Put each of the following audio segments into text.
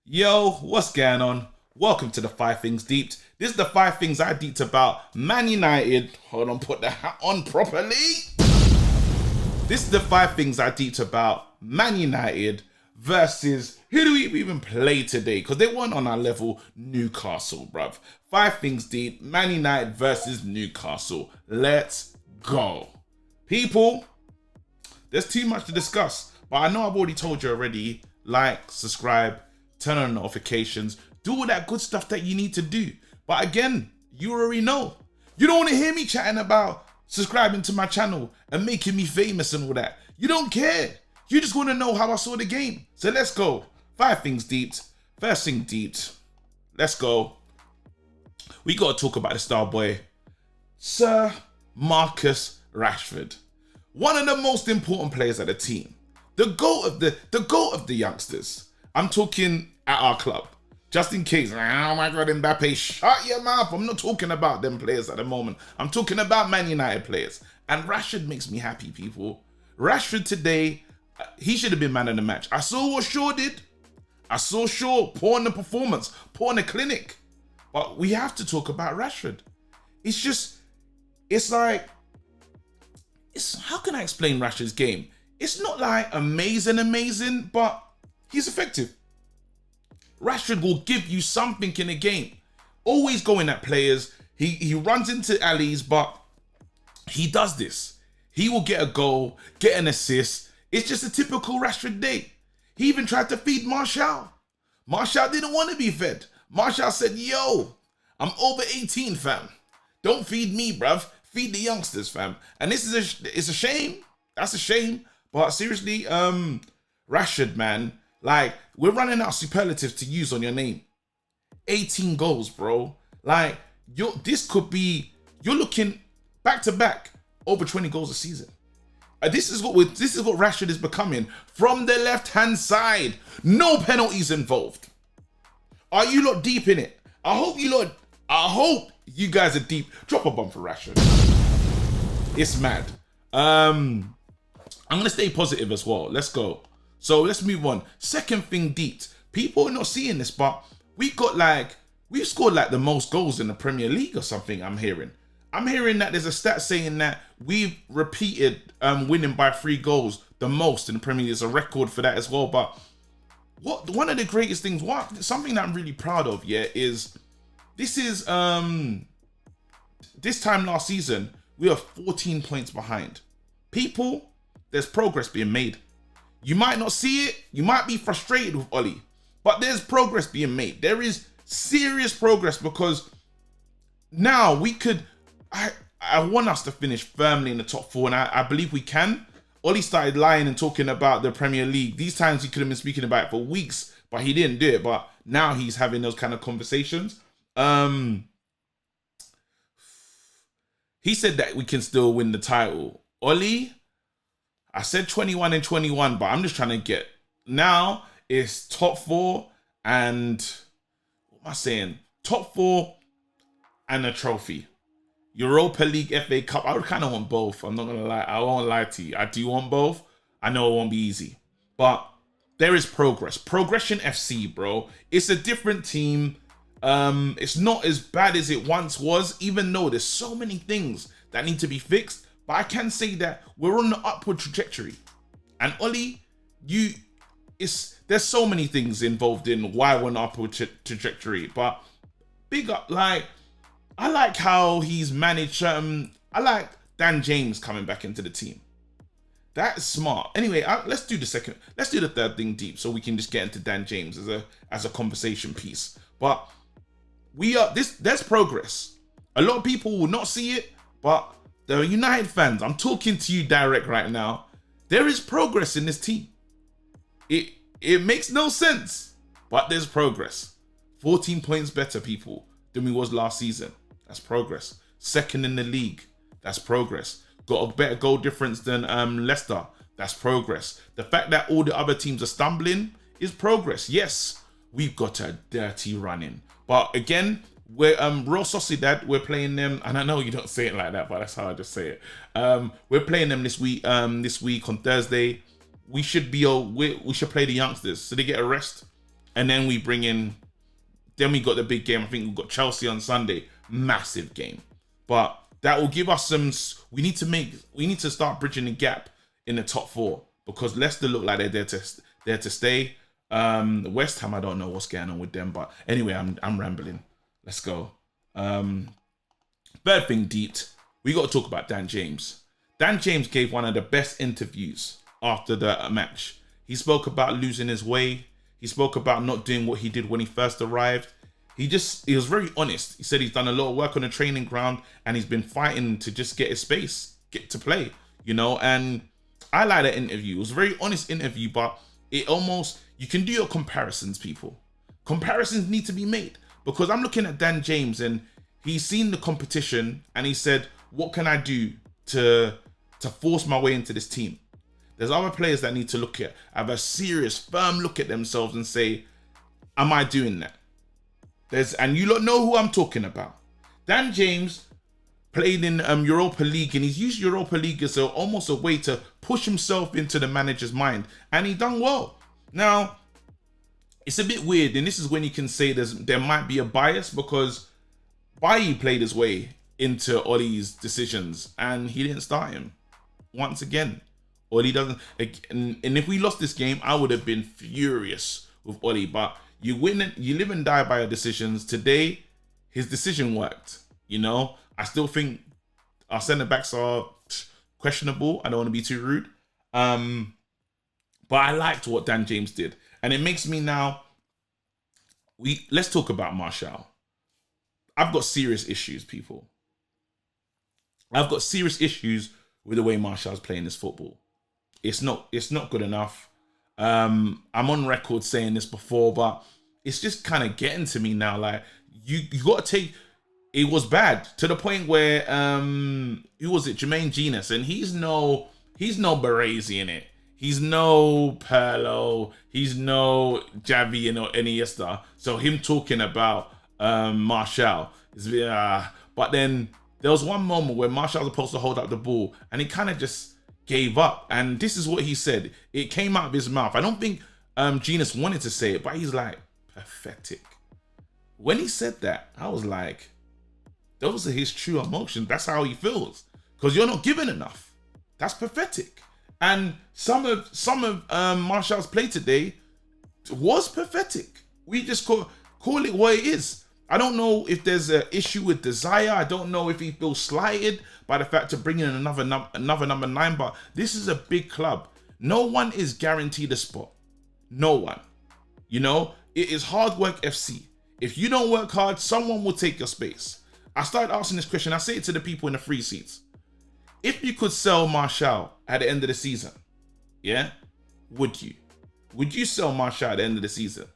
Yo, what's going on? Welcome to the 5 Things Deeped. This is the 5 things I deeped about Man United. Hold on, put the hat on properly. This is the 5 things I deeped about Man United versus, who do we even play today? Because they weren't on our level, Newcastle, bruv. 5 things deep, Man United versus Newcastle. Let's go. People, there's too much to discuss, but I know I've already told you already. Like, subscribe, turn on notifications, do all that good stuff that you need to do. But again, you already know. You don't want to hear me chatting about subscribing to my channel and making me famous and all that. You don't care. You just want to know how I saw the game. So let's go. 5 things deeped. First thing deeped. Let's go. We got to talk about the star boy, Sir Marcus Rashford. One of the most important players of the team. The goat of the youngsters. I'm talking at our club. Just in case. Oh my God, Mbappe, shut your mouth. I'm not talking about them players at the moment. I'm talking about Man United players. And Rashford makes me happy, people. Rashford today, he should have been man of the match. I saw what Shaw did. I saw Shaw poor in the performance, poor in the clinic. But we have to talk about Rashford. How can I explain Rashford's game? It's not like amazing, but he's effective. Rashford will give you something in a game. Always going at players. He runs into alleys, but he does this. He will get a goal, get an assist. It's just a typical Rashford day. He even tried to feed Martial. Martial didn't want to be fed. Martial said, yo, I'm over 18, fam. Don't feed me, bruv. Feed the youngsters, fam. And it's a shame. That's a shame. But seriously, Rashford, man, like, we're running out of superlatives to use on your name. 18 goals, bro. Like, you're looking back to back over 20 goals a season. This is what Rashford is becoming from the left-hand side. No penalties involved. Are you lot deep in it? I hope you guys are deep. Drop a bomb for Rashford. It's mad. I'm gonna stay positive as well. Let's go. So let's move on. Second thing deep. People are not seeing this, but we've scored like the most goals in the Premier League or something. I'm hearing that there's a stat saying that we've repeated winning by 3 goals the most in the Premier League. There's a record for that as well. But one of the greatest things, something that I'm really proud of, is this time last season we are 14 points behind. People, there's progress being made. You might not see it. You might be frustrated with Ollie, but there's progress being made. There is serious progress because now I want us to finish firmly in the top 4, and I believe we can. Ollie started lying and talking about the Premier League. These times he could have been speaking about it for weeks, but he didn't do it. But now he's having those kind of conversations. He said that we can still win the title. Ollie, I said 21 and 21, but I'm just trying to get, now it's top 4 and, what am I saying? Top 4 and a trophy. Europa League, FA Cup. I would kind of want both. I'm not going to lie. I won't lie to you. I do want both. I know it won't be easy, but there is progress. Progression FC, bro. It's a different team. It's not as bad as it once was, even though there's so many things that need to be fixed. But I can say that we're on the upward trajectory. And Ollie, there's so many things involved in why we're on the upward trajectory. But big up, like, I like how he's managed. I like Dan James coming back into the team. That's smart. Anyway, let's do the third thing deep, so we can just get into Dan James as a conversation piece. But there's progress. A lot of people will not see it, but the United fans, I'm talking to you direct right now. There is progress in this team. It makes no sense, but there's progress. 14 points better, people, than we was last season. That's progress. Second in the league. That's progress. Got a better goal difference than Leicester. That's progress. The fact that all the other teams are stumbling is progress. Yes, we've got a dirty run in. But again, we're Real Sociedad, we're playing them, and I know you don't say it like that, but that's how I just say it. We're playing them this week on Thursday. We should play the youngsters so they get a rest. And then we bring in, then we got the big game. I think we've got Chelsea on Sunday. Massive game. But that will give us some, we need to start bridging the gap in the top 4 because Leicester look like they're there to stay. West Ham, I don't know what's going on with them. But anyway, I'm rambling. Let's go. Third thing deeped, we got to talk about Dan James. Dan James gave one of the best interviews after the match. He spoke about losing his way. He spoke about not doing what he did when he first arrived. He was very honest. He said he's done a lot of work on the training ground and he's been fighting to just get his space, get to play, and I like that interview. It was a very honest interview, but it almost, you can do your comparisons, people. Comparisons need to be made because I'm looking at Dan James and he's seen the competition and he said, what can I do to force my way into this team? There's other players that need to have a serious, firm look at themselves and say, am I doing that? And you lot know who I'm talking about. Dan James played in Europa League and he's used Europa League as almost a way to push himself into the manager's mind. And he done well. Now, it's a bit weird, and this is when you can say there might be a bias because Bailly played his way into Ollie's decisions and he didn't start him once again. Ollie doesn't, and if we lost this game, I would have been furious with Ollie. But you win, you live and die by your decisions. Today, his decision worked. I still think our centre backs are questionable. I don't want to be too rude, but I liked what Dan James did, and it makes me now. Let's talk about Martial. I've got serious issues, people. I've got serious issues with the way Martial's playing this football. It's not good enough. I'm on record saying this before, but it's just kind of getting to me now. Like you got to take. It was bad to the point where who was it? Jermaine Genius, and he's no Baresi in it. He's no Perlo. He's no Javi and Iniesta. So him talking about Martial is but then there was one moment where Martial was supposed to hold up the ball and he kind of just gave up. And this is what he said. It came out of his mouth. I don't think Genius wanted to say it, but he's like, pathetic. When he said that, I was like, those are his true emotions. That's how he feels. Because you're not giving enough. That's pathetic. And some of Martial's play today was pathetic. We just call it what it is. I don't know if there's an issue with desire. I don't know if he feels slighted by the fact of bringing in another number 9. But this is a big club. No one is guaranteed a spot. No one. It is hard work FC. If you don't work hard, someone will take your space. I started asking this question. I say it to the people in the free seats. If you could sell Martial at the end of the season, yeah, would you? Would you sell Martial at the end of the season?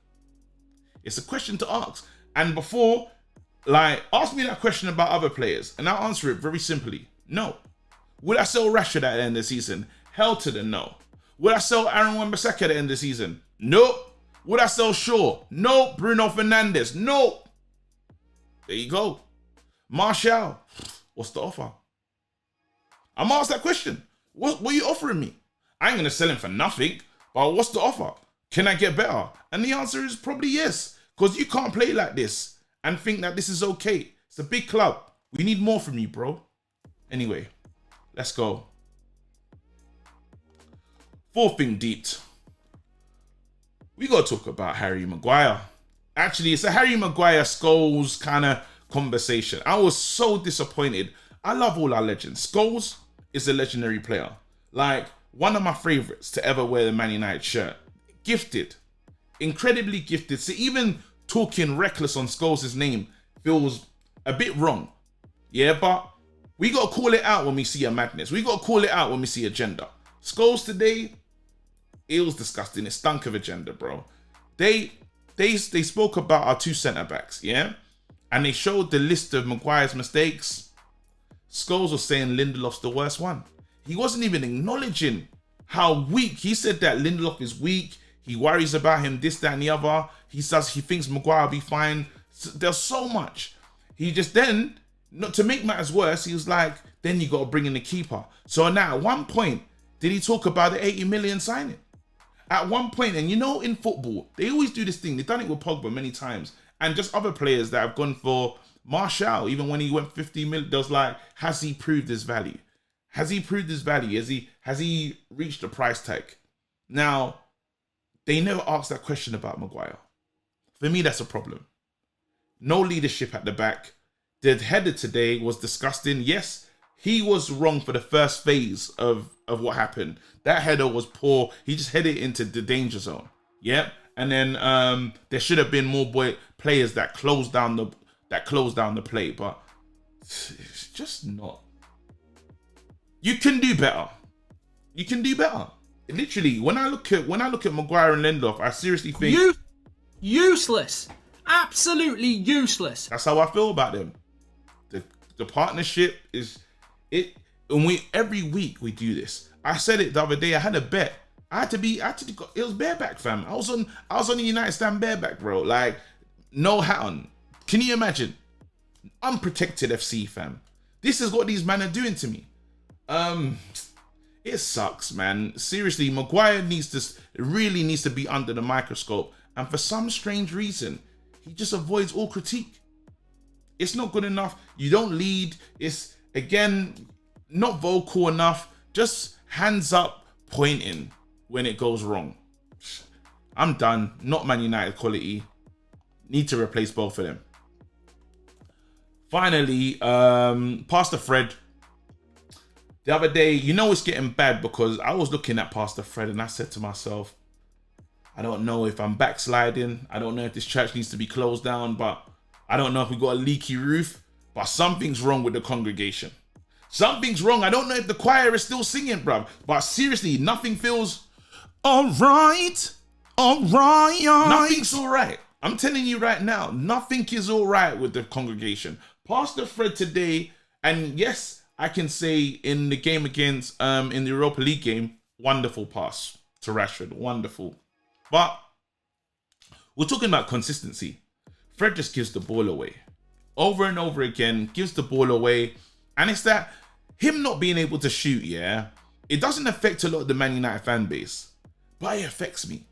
It's a question to ask. And before, ask me that question about other players, and I'll answer it very simply. No. Would I sell Rashford at the end of the season? Hell to the no. Would I sell Aaron Wan-Bissaka at the end of the season? Nope. Would I sell Shaw? Nope. Bruno Fernandes? Nope. There you go. Martial, what's the offer? I'm asked that question. What are you offering me? I ain't going to sell him for nothing, but what's the offer? Can I get better? And the answer is probably yes. Because you can't play like this and think that this is okay. It's a big club. We need more from you, bro. Anyway, let's go. Fourth thing deeped. We got to talk about Harry Maguire. Actually, it's a Harry Maguire Scholes kind of conversation. I was so disappointed. I love all our legends. Scholes is a legendary player. Like, one of my favorites to ever wear the Man United shirt. Gifted. Incredibly gifted. So even talking reckless on Scholes' name feels a bit wrong. Yeah, but we got to call it out when we see a madness. We got to call it out when we see agenda. Scholes today, it was disgusting. It stunk of agenda, bro. They spoke about our 2 centre-backs, yeah? And they showed the list of Maguire's mistakes. Scholes was saying Lindelof's the worst one. He wasn't even acknowledging how weak. He said that Lindelof is weak. He worries about him, this, that, and the other. He thinks Maguire will be fine. There's so much. He just then, not to make matters worse, he was like, then you got to bring in the keeper. So now at one point, did he talk about the 80 million signing? At one point, and you know, in football, they always do this thing. They've done it with Pogba many times, and just other players that have gone for Martial. Even when he went 50 million, there was like, has he proved his value? Has he proved his value? Has he reached the price tag? Now, they never asked that question about Maguire. For me, that's a problem. No leadership at the back. The header today was disgusting. Yes, he was wrong for the first phase of what happened. That header was poor. He just headed into the danger zone. Yep. And then there should have been more players that closed down the play, but it's just not. You can do better. You can do better. Literally, when I look at Maguire and Lindelof, I seriously think useless. Absolutely useless. That's how I feel about them. The partnership is it, and every week we do this. I said it the other day. I had a bet. It was bareback, fam. I was on the United stand bareback, bro. Like, no hat on. Can you imagine? Unprotected FC, fam. This is what these men are doing to me. It sucks, man. Seriously, Maguire really needs to be under the microscope. And for some strange reason, he just avoids all critique. It's not good enough. You don't lead. It's, again, not vocal enough. Just hands up, pointing when it goes wrong. I'm done. Not Man United quality. Need to replace both of them. Finally, Pastor Fred. The other day, you know it's getting bad because I was looking at Pastor Fred and I said to myself, I don't know if I'm backsliding. I don't know if this church needs to be closed down, but I don't know if we got a leaky roof, but something's wrong with the congregation. Something's wrong. I don't know if the choir is still singing, bruv, but seriously, nothing feels all right. All right. Nothing's all right. I'm telling you right now, nothing is all right with the congregation. Pastor Fred today, and yes, I can say in the game against, in the Europa League game, wonderful pass to Rashford, wonderful. But we're talking about consistency. Fred just gives the ball away. Over and over again, gives the ball away. And it's that him not being able to shoot, yeah, it doesn't affect a lot of the Man United fan base. But it affects me.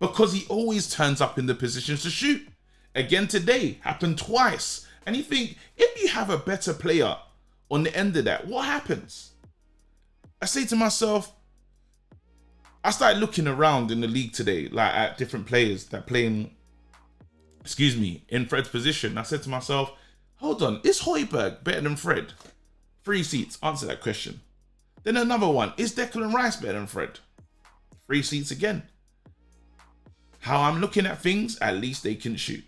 Because he always turns up in the positions to shoot. Again today, happened twice. And you think, if you have a better player on the end of that, what happens? I say to myself, I started looking around in the league today, like at different players that playing, in Fred's position. I said to myself, hold on, is Højbjerg better than Fred? 3 seats, answer that question. Then another one, is Declan Rice better than Fred? 3 seats again. How I'm looking at things, at least they can shoot.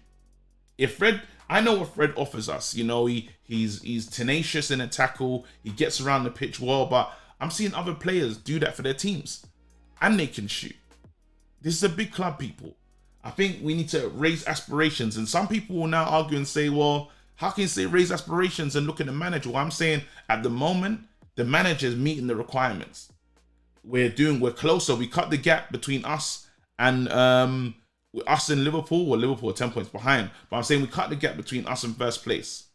If Fred, I know what Fred offers us. You know, he's tenacious in a tackle. He gets around the pitch well, but I'm seeing other players do that for their teams. And they can shoot. This is a big club, people. I think we need to raise aspirations. And some people will now argue and say, well, how can you say raise aspirations and look at the manager? Well, I'm saying at the moment, the manager is meeting the requirements. We're closer. We cut the gap between us and us and Liverpool. Well, Liverpool are 10 points behind. But I'm saying we cut the gap between us and first place.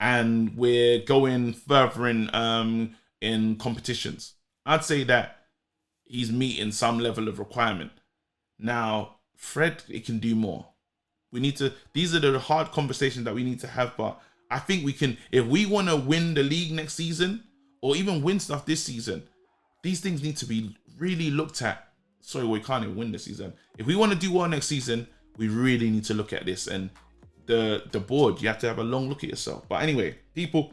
And we're going further in competitions. I'd say that he's meeting some level of requirement. Now, Fred, it can do more. These are the hard conversations that we need to have, but I think we can, if we want to win the league next season, or even win stuff this season, these things need to be really looked at. Sorry, we can't even win this season. If we want to do well next season, we really need to look at this. And the board, you have to have a long look at yourself. But anyway, people,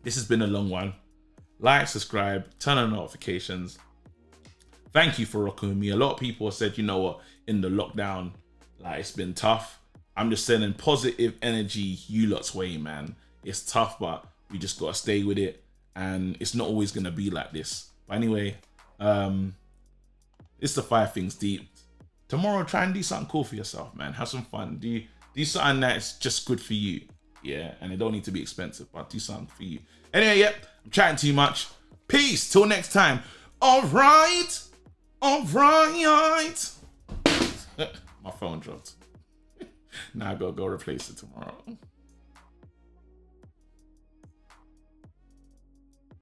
this has been a long one. Like, subscribe, turn on notifications. Thank you for rocking with me. A lot of people have said, you know what, in the lockdown, like, it's been tough. I'm just sending positive energy you lot's way, man. It's tough, but we just got to stay with it. And it's not always going to be like this. But anyway, it's the 5 things deep. Tomorrow, try and do something cool for yourself, man. Have some fun. Do something that's just good for you. Yeah, and it don't need to be expensive, but do something for you. Anyway, yep, I'm chatting too much. Peace. Till next time. All right. All right. My phone dropped. Now I gotta go replace it tomorrow.